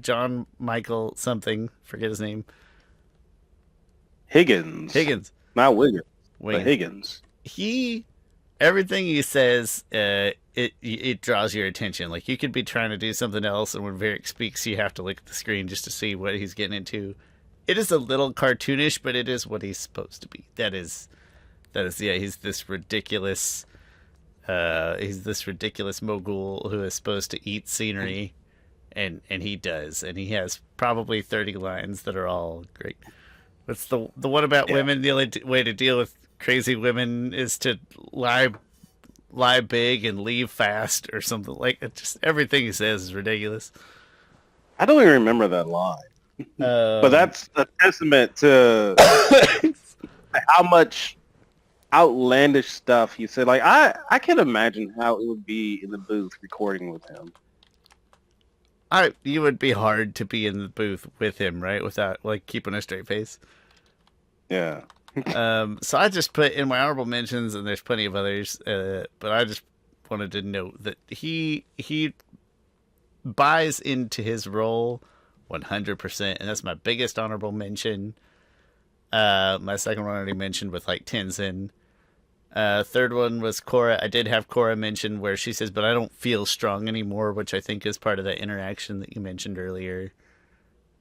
John Michael something, forget his name, Higgins, Higgins, not Wiggins, but Wiggins. Higgins. He everything he says, it draws your attention. Like you could be trying to do something else, and when Varric speaks, you have to look at the screen just to see what he's getting into. It is a little cartoonish, but it is what he's supposed to be. That is yeah. He's this ridiculous mogul who is supposed to eat scenery, and he does, and he has probably 30 lines that are all great. What's the one about Yeah, women? The only way to deal with crazy women is to lie big and leave fast, or something like it. Just everything he says is ridiculous. I don't even remember that line, but Um, that's a testament to how much outlandish stuff he said. Like I can imagine how it would be in the booth recording with him. you would be hard to be in the booth with him, right? Without like keeping a straight face. Yeah. So I just put in my honorable mentions, and there's plenty of others, but I just wanted to note that he buys into his role 100%, and that's my biggest honorable mention. My second one I already mentioned with like Tenzin. Third one was Korra. I did have Korra mention where she says, "But I don't feel strong anymore," which I think is part of that interaction that you mentioned earlier.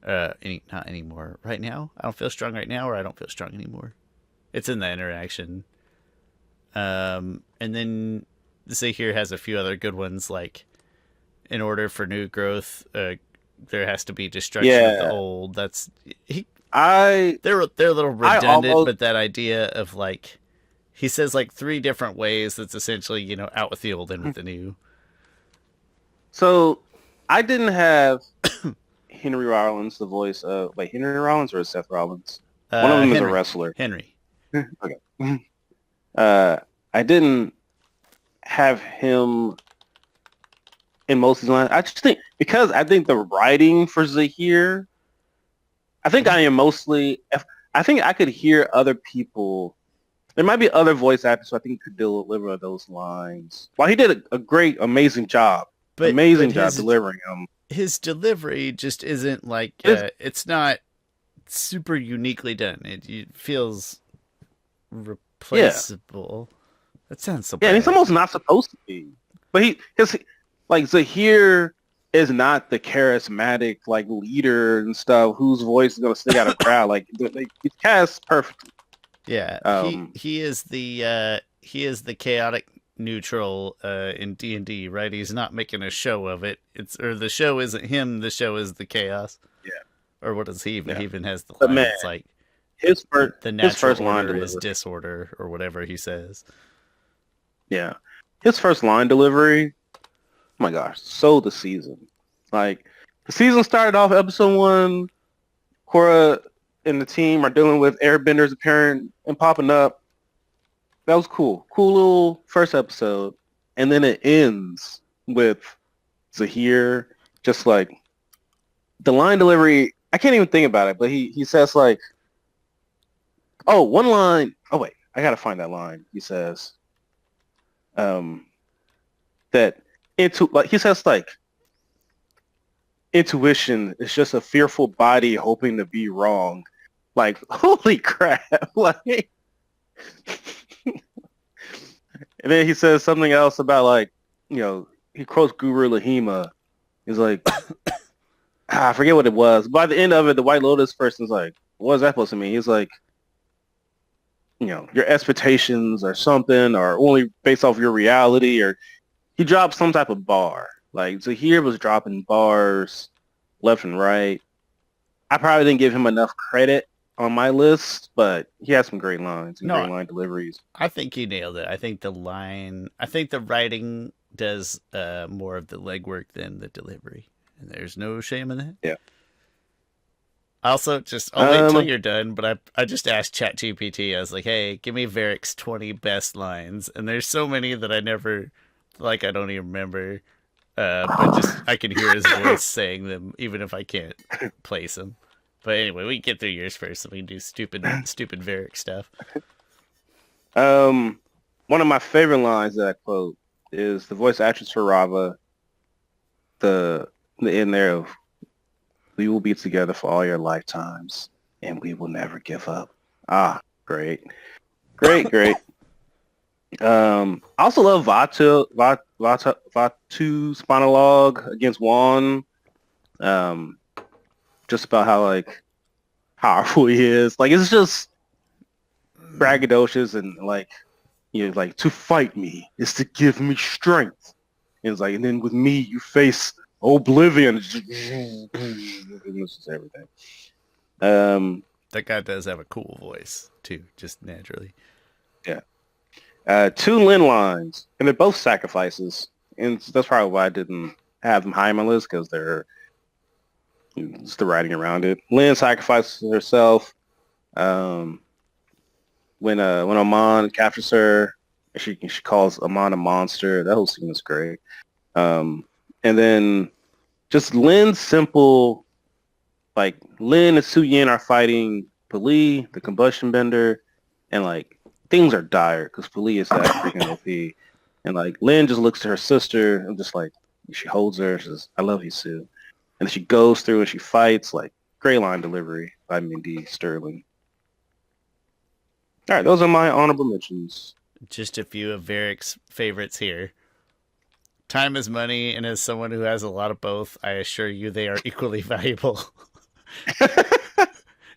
Not anymore. Right now, I don't feel strong right now, or I don't feel strong anymore. It's in the interaction. And then Zahir has a few other good ones, like in order for new growth, there has to be destruction of the Yeah. old. That's he. I They're a little I redundant, almost but that idea of like he says like three different ways. That's essentially out with the old, in with the new. so I didn't have Henry Rollins, the voice of wait, Henry Rollins or Seth Rollins? One of them is a Henry. wrestler. Henry. Okay. I didn't have him in most of these lines. I just think because I think the writing for Zahir, I think I am mostly. I think I could hear other people. There might be other voice actors who I think could deliver those lines. While he did a great, amazing job, But amazing job his delivering them. his delivery just isn't like It's, it's not super uniquely done. It feels yeah, replaceable. That sounds so yeah, and he's bad. almost not supposed to be. But his like Zahir is not the charismatic like leader and stuff whose voice is gonna stick out a crowd. Like he's cast perfectly. Yeah, Um, he is the chaotic neutral in D&D, right? He's not making a show of it. The show isn't him. The show is the chaos. yeah, Or what does he even? yeah. He even has the But line. man, It's like the his natural first line order is delivery. disorder, or whatever he says. Yeah, his first line delivery. Oh my gosh, so the season. Like the season started off episode 1. Korra and the team are dealing with airbenders appearing and popping up. That was cool. Cool little first episode. And then it ends with Zahir just like the line delivery. I can't even think about it, but he says like, oh, one line. Oh wait, I gotta find that line. He says, that he says like intuition is just a fearful body hoping to be wrong. Like, holy crap! Like, and then he says something else about like, he quotes Guru Lahima. He's like, I forget what it was. By the end of it, the White Lotus person's like, what is that supposed to mean? He's like, your expectations or something, or only based off your reality, or he dropped some type of bar. Like, Zahir was dropping bars left and right. I probably didn't give him enough credit on my list, but he had some great lines and great line deliveries. I think he nailed it. I think the writing does more of the legwork than the delivery. And there's no shame in that. Yeah. Also, I'll wait till you're done, but I just asked ChatGPT, I was like, hey, give me Varric's 20 best lines. And there's so many that I don't even remember. But just, I can hear his voice saying them, even if I can't place them. But anyway, we can get through yours first, so we can do stupid Varric stuff. One of my favorite lines that I quote is the voice actress for Rava. The end there of, we will be together for all your lifetimes, and we will never give up. Ah, great. I also love Vatu's monologue against Juan. Just about how like powerful he is. Like, it's just braggadocious and like, like, to fight me is to give me strength. And it's like, and then with me you face oblivion. This is everything. That guy does have a cool voice too, just naturally. Yeah. Two Lin lines, and they're both sacrifices, and that's probably why I didn't have them high on my list, because they're just the writing around it. Lin sacrifices herself when Amon captures her. She calls Amon a monster. That whole scene is great. And then just Lin's simple, like, Lin and Su Yin are fighting Pali, the combustion bender, and like things are dire because Pali is that freaking OP. And like Lin just looks to her sister and just like, she holds her, she says, I love you, Sue. And she goes through and she fights. Like, great line delivery by Mindy Sterling. All right, those are my honorable mentions. Just a few of Varric's favorites here. Time is money, and as someone who has a lot of both, I assure you they are equally valuable.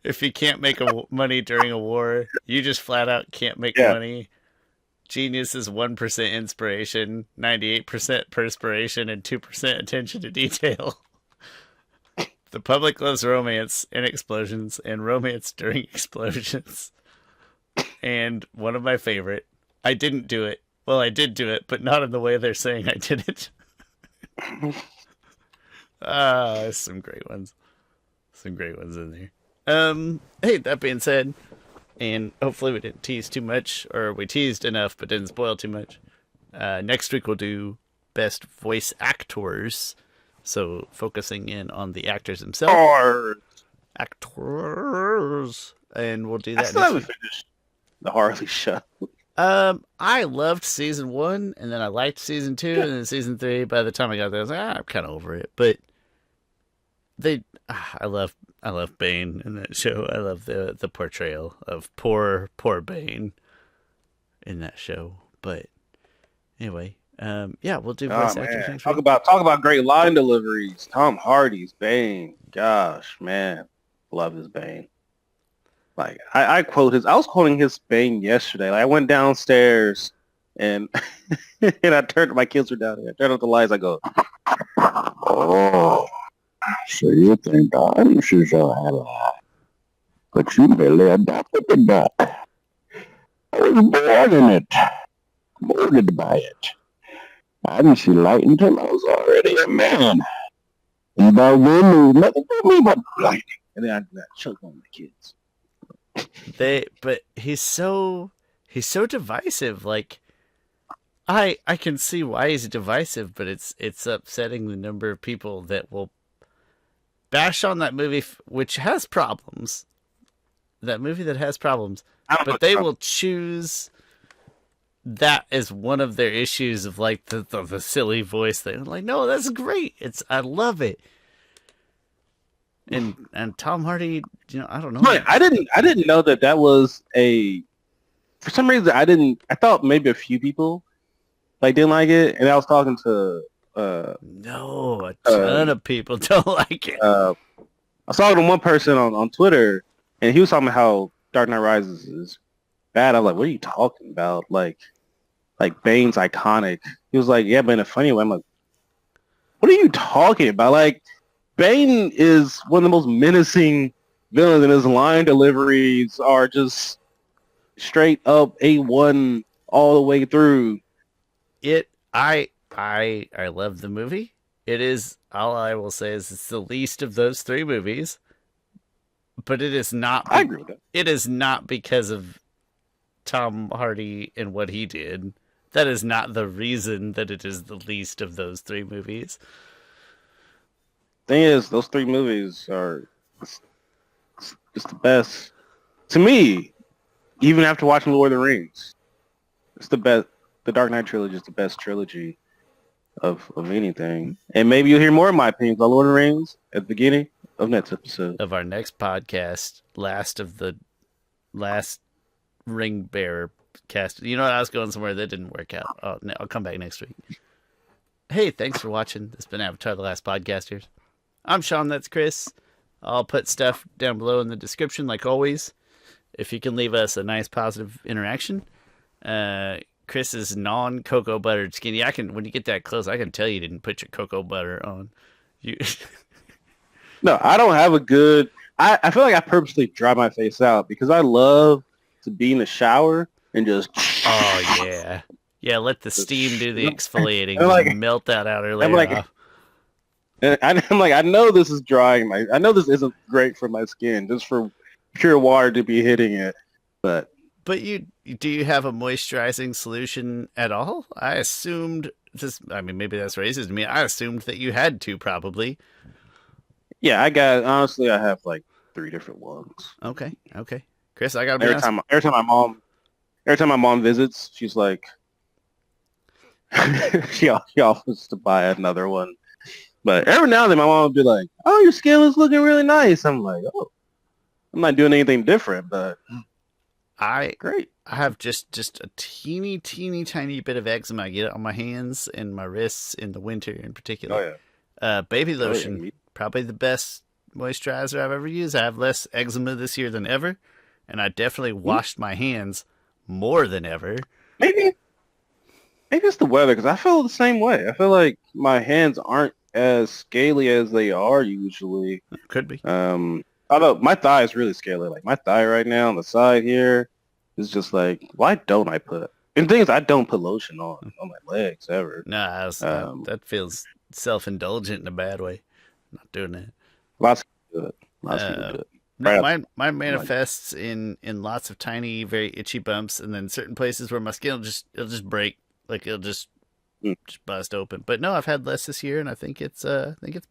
If you can't make money during a war, you just flat out can't make money. Genius is 1% inspiration, 98% perspiration, and 2% attention to detail. The public loves romance and explosions, and romance during explosions. And one of my favorite, I didn't do it. Well, I did do it, but not in the way they're saying I did it. Some great ones. Some great ones in there. Hey, that being said, and hopefully we didn't tease too much, or we teased enough but didn't spoil too much. Next week we'll do best voice actors, so focusing in on the actors themselves. Actors. And we'll do that next week. Finished the Harley show. I loved season 1, and then I liked season 2, and then season 3. By the time I got there, I was like, I'm kind of over it. But I love Bane in that show. I love the portrayal of poor Bane in that show. But anyway, we'll do voice actors next week. Talk about great line deliveries. Tom Hardy's Bane. Gosh, man, love his Bane. Like, I was quoting his Bane yesterday. Like, I went downstairs and and I turned, my kids were down there. I turned up the lights. I go, oh, so you think I'm so ally, but you merely adopted the duck. I was born in it, molded by it. I didn't see light until I was already a man. And by then there was nothing to me but light. and then I choked on the kids. But he's so divisive. Like I can see why he's divisive, but it's upsetting the number of people that will bash on that movie, which has problems. That movie that has problems, I don't but know. they will choose that as one of their issues of like the silly voice thing. Like, no, that's great. I love it. And Tom Hardy, I don't know. But I didn't know that was a. For some reason, I thought maybe a few people like didn't like it, and I was talking to No, a ton of people don't like it. I was talking to one person on Twitter, and he was talking about how Dark Knight Rises is bad. I was like, what are you talking about? Like Bane's iconic. He was like, yeah, but in a funny way. I'm like, what are you talking about? Like, Bane is one of the most menacing villains, and his line deliveries are just straight up A1 all the way through. I love the movie. It is, all I will say is it's the least of those three movies, but it is not. I agree with that. It is not because of Tom Hardy and what he did. That is not the reason that it is the least of those three movies. Thing is, those three movies are just the best to me. Even after watching Lord of the Rings, it's the best. The Dark Knight trilogy is the best trilogy of anything. And maybe you'll hear more of my opinions on Lord of the Rings at the beginning of next episode. Of our next podcast, last ring bearer cast. You know what? I was going somewhere that didn't work out. I'll come back next week. Hey, thanks for watching. This has been Avatar: The Last Podcasters. I'm Shawn, that's Chris. I'll put stuff down below in the description, like always. If you can leave us a nice, positive interaction. Chris's non-cocoa buttered skin. Yeah, when you get that close, I can tell you didn't put your cocoa butter on. You. No, I don't have a good... I feel like I purposely dry my face out because I love to be in the shower and just... Oh, yeah. Yeah, let the steam do the exfoliating. Like, melt that outer layer off. And I'm like, I know this is drying. I know this isn't great for my skin, just for pure water to be hitting it. But do you have a moisturizing solution at all? I assumed maybe that's racist to me. I assumed that you had to, probably. Yeah, honestly, I have like 3 different ones. Okay. Chris, I gotta be honest. Every time my mom visits, she's like, she offers to buy another one. But every now and then my mom would be like, oh, your skin is looking really nice. I'm like, oh, I'm not doing anything different, but great. I have just a teeny tiny bit of eczema. I get it on my hands and my wrists in the winter in particular. Oh, yeah. Baby lotion, probably the best moisturizer I've ever used. I have less eczema this year than ever, and I definitely washed my hands more than ever. Maybe it's the weather, because I feel the same way. I feel like my hands aren't as scaly as they are usually. Could be. Although my thigh is really scaly. Like my thigh right now on the side here is just like, why don't I put... And the thing is, I don't put lotion on my legs ever. Nah, that feels self-indulgent in a bad way. I'm not doing that. Lots of good. Lots of good. No, mine manifests in lots of tiny, very itchy bumps, and then certain places where my skin it'll just break, like it'll just bust open. But no, I've had less this year, and I think it's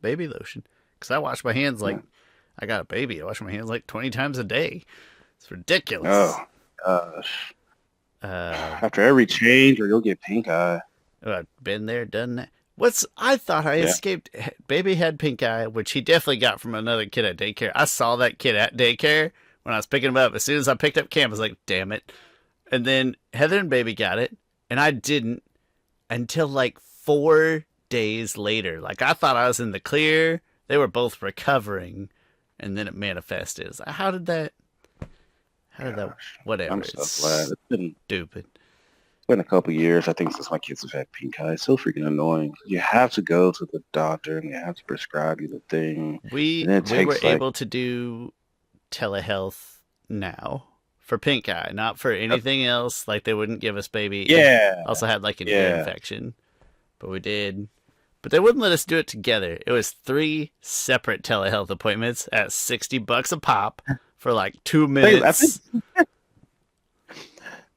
baby lotion, because I wash my hands like I got a baby. I wash my hands like 20 times a day. It's ridiculous. Oh gosh. After every change, or you'll get pink eye. I've been there, done that. I thought I escaped. Baby had pink eye, which he definitely got from another kid at daycare. I saw that kid at daycare when I was picking him up. As soon as I picked up Cam, I was like, damn it. And then Heather and Baby got it, and I didn't until like 4 days later. Like, I thought I was in the clear. They were both recovering, and then it manifested. Like, how did that? Whatever. I'm so glad. It's been stupid. Been a couple years, I think, since my kids have had pink eye. It's so freaking annoying. You have to go to the doctor and they have to prescribe you the thing. We were able to do telehealth now for pink eye, not for anything else. Like, they wouldn't give us baby. Yeah. Also had like an ear infection, but we did. But they wouldn't let us do it together. It was 3 separate telehealth appointments at $60 a pop for like 2 minutes. I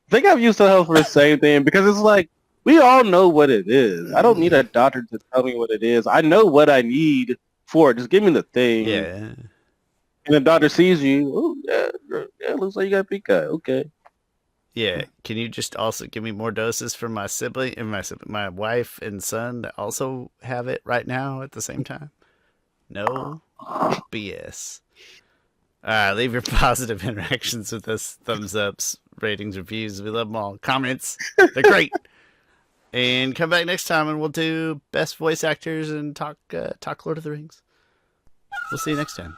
think I've used telehealth for the same thing because it's like, we all know what it is. I don't need a doctor to tell me what it is. I know what I need for it. Just give me the thing. Yeah. And the doctor sees you. Oh, yeah, looks like you got pink eye. Okay. Yeah. Can you just also give me more doses for my sibling and my wife and son that also have it right now at the same time? No BS. Leave your positive interactions with us. Thumbs ups, ratings, reviews. We love them all. Comments. They're great. And come back next time and we'll do best voice actors and talk Lord of the Rings. We'll see you next time.